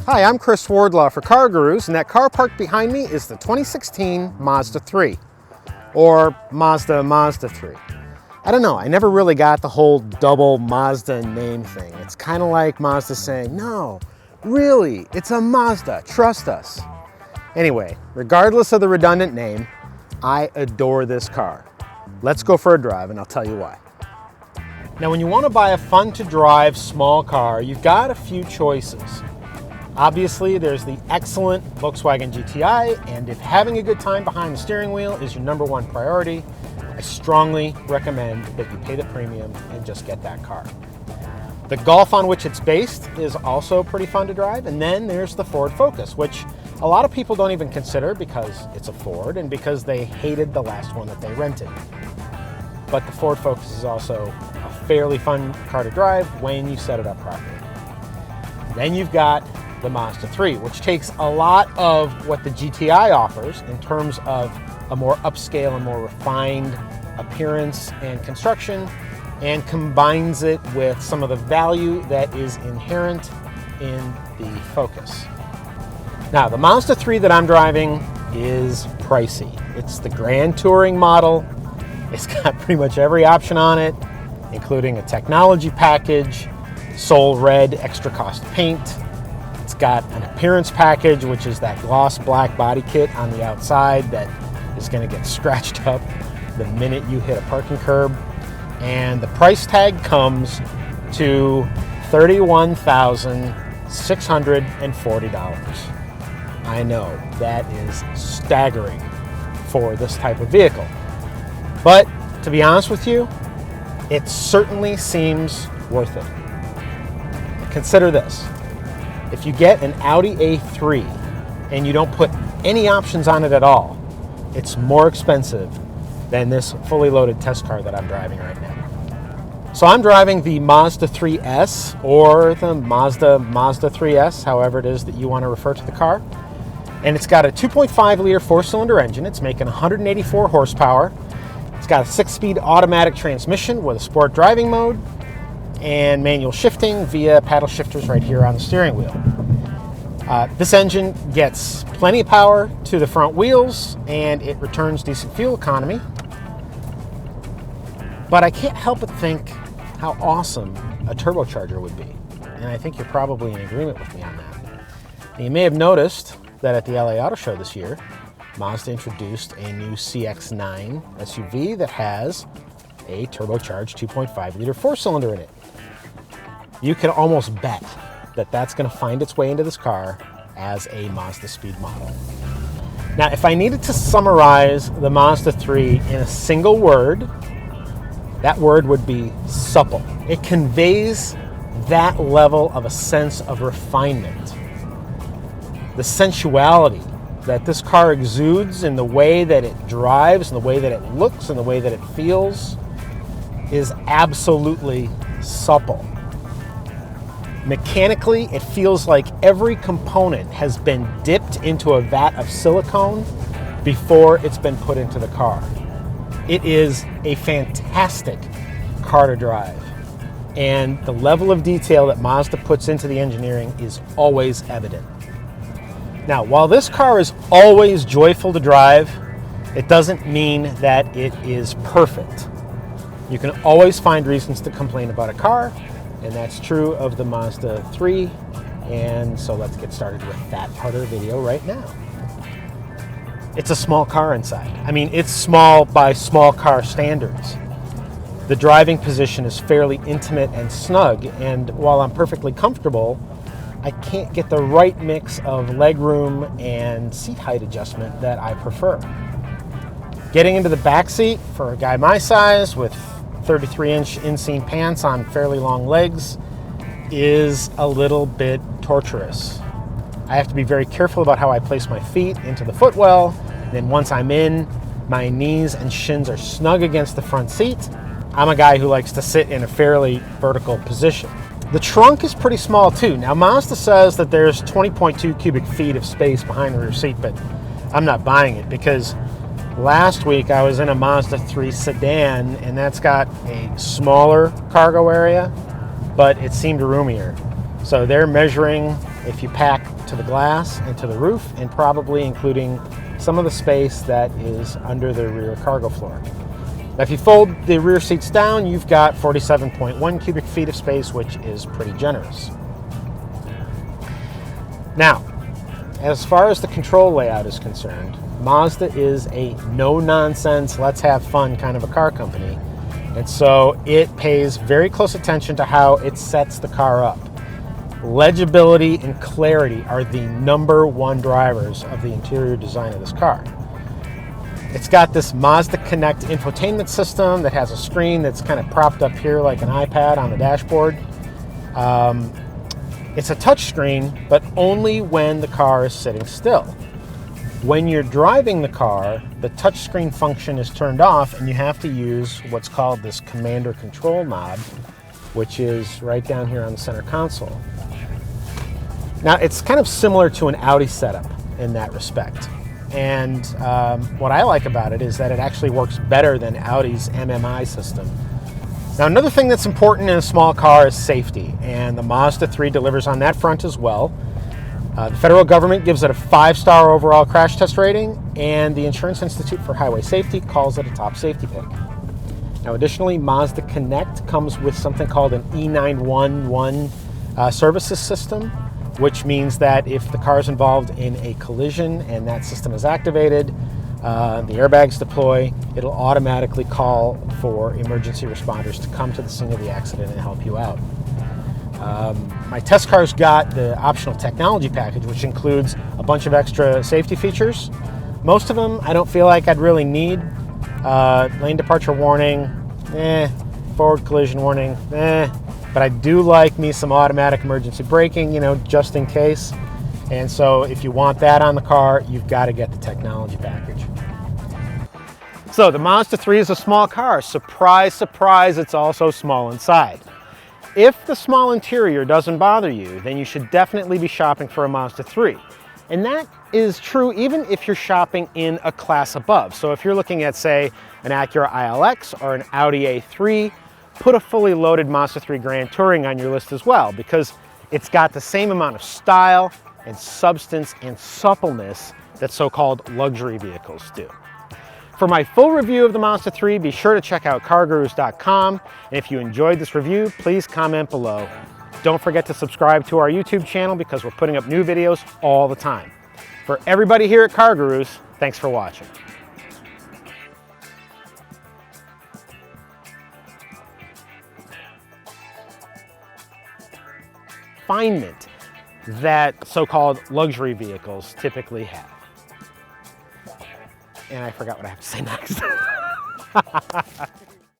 Hi, I'm Chris Wardlaw for CarGurus, and that car parked behind me is the 2016 Mazda 3, or Mazda 3. I don't know, I never really got the whole double Mazda name thing. It's kind of like Mazda saying, no, really, it's a Mazda, trust us. Anyway, regardless of the redundant name, I adore this car. Let's go for a drive and I'll tell you why. Now, when you want to buy a fun-to-drive small car, you've got a few choices. Obviously, there's the excellent Volkswagen GTI, and if having a good time behind the steering wheel is your number one priority, I strongly recommend that you pay the premium and just get that car. The Golf on which it's based is also pretty fun to drive, and then there's the Ford Focus, which a lot of people don't even consider because it's a Ford and because they hated the last one that they rented. But the Ford Focus is also a fairly fun car to drive when you set it up properly. Then you've got the Mazda 3, which takes a lot of what the GTI offers in terms of a more upscale and more refined appearance and construction, and combines it with some of the value that is inherent in the Focus. Now, the Mazda 3 that I'm driving is pricey. It's the Grand Touring model. It's got pretty much every option on it, including a technology package, Soul Red extra cost paint. It's got an appearance package, which is that gloss black body kit on the outside that is going to get scratched up the minute you hit a parking curb. And the price tag comes to $31,640. I know, that is staggering for this type of vehicle. But to be honest with you, it certainly seems worth it. Consider this. If you get an Audi A3 and you don't put any options on it at all, it's more expensive than this fully loaded test car that I'm driving right now. So I'm driving the Mazda 3S, or the Mazda 3S, however it is that you want to refer to the car. And it's got a 2.5 liter four-cylinder engine. It's making 184 horsepower. It's got a 6-speed automatic transmission with a sport driving mode and manual shifting via paddle shifters right here on the steering wheel. This engine gets plenty of power to the front wheels, and it returns decent fuel economy. But I can't help but think how awesome a turbocharger would be. And I think you're probably in agreement with me on that. And you may have noticed that at the LA Auto Show this year, Mazda introduced a new CX9 SUV that has a turbocharged 2.5 liter four-cylinder in it. You can almost bet that that's going to find its way into this car as a Mazda Speed model. Now, if I needed to summarize the Mazda 3 in a single word, that word would be supple. It conveys that level of a sense of refinement. The sensuality that this car exudes in the way that it drives, and the way that it looks, and the way that it feels is absolutely supple. Mechanically, it feels like every component has been dipped into a vat of silicone before it's been put into the car. It is a fantastic car to drive, and the level of detail that Mazda puts into the engineering is always evident. Now, while this car is always joyful to drive, it doesn't mean that it is perfect. You can always find reasons to complain about a car, and that's true of the Mazda 3, and so let's get started with that part of the video right now. It's a small car inside. I mean, it's small by small car standards. The driving position is fairly intimate and snug, and while I'm perfectly comfortable, I can't get the right mix of legroom and seat height adjustment that I prefer. Getting into the back seat for a guy my size with 33-inch inseam pants on fairly long legs is a little bit torturous. I have to be very careful about how I place my feet into the footwell. Then once I'm in, my knees and shins are snug against the front seat. I'm a guy who likes to sit in a fairly vertical position. The trunk is pretty small too. Now, Mazda says that there's 20.2 cubic feet of space behind the rear seat, but I'm not buying it because last week I was in a Mazda 3 sedan, and that's got a smaller cargo area, but it seemed roomier. So they're measuring if you pack to the glass and to the roof, and probably including some of the space that is under the rear cargo floor. Now, if you fold the rear seats down, you've got 47.1 cubic feet of space, which is pretty generous. Now, as far as the control layout is concerned, Mazda is a no-nonsense, let's have fun kind of a car company. And so it pays very close attention to how it sets the car up. Legibility and clarity are the #1 drivers of the interior design of this car. It's got this Mazda Connect infotainment system that has a screen that's kind of propped up here like an iPad on the dashboard. It's a touch screen, but only when the car is sitting still. When you're driving the car, the touchscreen function is turned off and you have to use what's called this commander control knob, which is right down here on the center console. Now, it's kind of similar to an Audi setup in that respect. And what I like about it is that it actually works better than Audi's MMI system. Now, another thing that's important in a small car is safety, and the Mazda 3 delivers on that front as well. The federal government gives it a 5-star overall crash test rating, and the Insurance Institute for Highway Safety calls it a top safety pick. Now, additionally, Mazda Connect comes with something called an E911 services system, which means that if the car is involved in a collision and that system is activated, the airbags deploy, it'll automatically call for emergency responders to come to the scene of the accident and help you out. My test car's got the optional technology package, which includes a bunch of extra safety features. Most of them I don't feel like I'd really need. Lane departure warning, forward collision warning, but I do like me some automatic emergency braking, you know, just in case. And so if you want that on the car, you've got to get the technology package. So the Mazda 3 is a small car. Surprise, surprise, it's also small inside. If the small interior doesn't bother you, then you should definitely be shopping for a Mazda 3. And that is true even if you're shopping in a class above. So if you're looking at, say, an Acura ILX or an Audi A3, put a fully loaded Mazda 3 Grand Touring on your list as well, because it's got the same amount of style and substance and suppleness that so-called luxury vehicles do. For my full review of the Mazda 3, be sure to check out CarGurus.com. And if you enjoyed this review, please comment below. Don't forget to subscribe to our YouTube channel because we're putting up new videos all the time. For everybody here at CarGurus, thanks for watching. Refinement that so-called luxury vehicles typically have. And I forgot what I have to say next.